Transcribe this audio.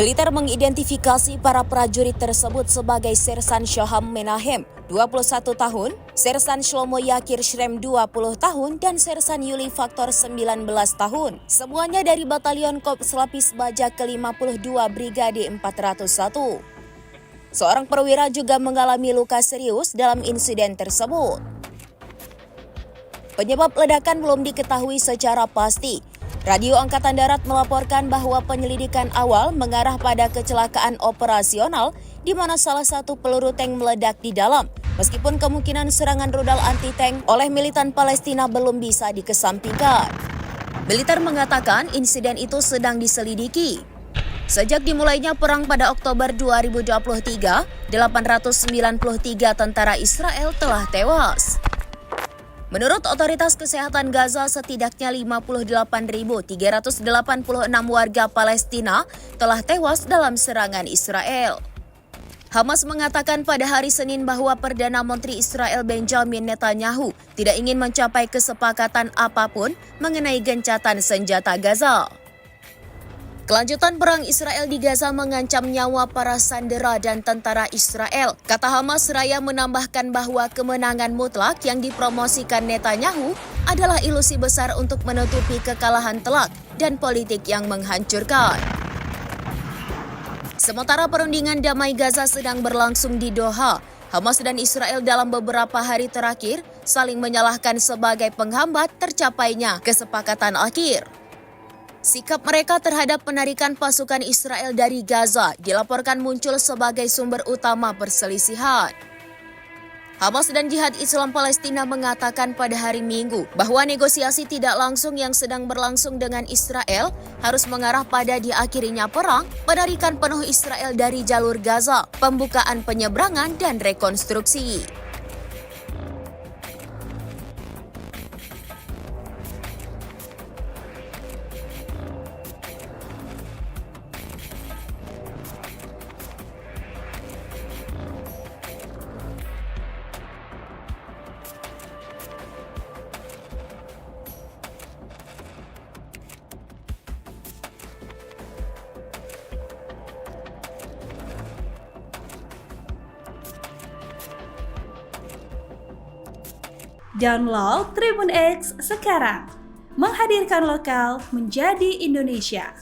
Militer mengidentifikasi para prajurit tersebut sebagai Sersan Shoham Menahem, 21 tahun, Sersan Shlomo Yakir Shrem 20 tahun, dan Sersan Yuli Faktor 19 tahun. Semuanya dari Batalion Korps Lapis Baja ke-52 Brigade 401. Seorang perwira juga mengalami luka serius dalam insiden tersebut. Penyebab ledakan belum diketahui secara pasti. Radio Angkatan Darat melaporkan bahwa penyelidikan awal mengarah pada kecelakaan operasional di mana salah satu peluru tank meledak di dalam, meskipun kemungkinan serangan rudal anti-tank oleh militan Palestina belum bisa dikesampingkan. Militer mengatakan insiden itu sedang diselidiki. Sejak dimulainya perang pada Oktober 2023, 893 tentara Israel telah tewas. Menurut Otoritas Kesehatan Gaza, setidaknya 58.386 warga Palestina telah tewas dalam serangan Israel. Hamas mengatakan pada hari Senin bahwa Perdana Menteri Israel Benjamin Netanyahu tidak ingin mencapai kesepakatan apapun mengenai gencatan senjata Gaza. Kelanjutan perang Israel di Gaza mengancam nyawa para sandera dan tentara Israel. Kata Hamas, seraya menambahkan bahwa kemenangan mutlak yang dipromosikan Netanyahu adalah ilusi besar untuk menutupi kekalahan telak dan politik yang menghancurkan. Sementara perundingan damai Gaza sedang berlangsung di Doha, Hamas dan Israel dalam beberapa hari terakhir saling menyalahkan sebagai penghambat tercapainya kesepakatan akhir. Sikap mereka terhadap penarikan pasukan Israel dari Gaza dilaporkan muncul sebagai sumber utama perselisihan. Hamas dan Jihad Islam Palestina mengatakan pada hari Minggu bahwa negosiasi tidak langsung yang sedang berlangsung dengan Israel harus mengarah pada diakhirinya perang, penarikan penuh Israel dari jalur Gaza, pembukaan penyeberangan dan rekonstruksi. Download Tribun X sekarang, menghadirkan lokal menjadi Indonesia.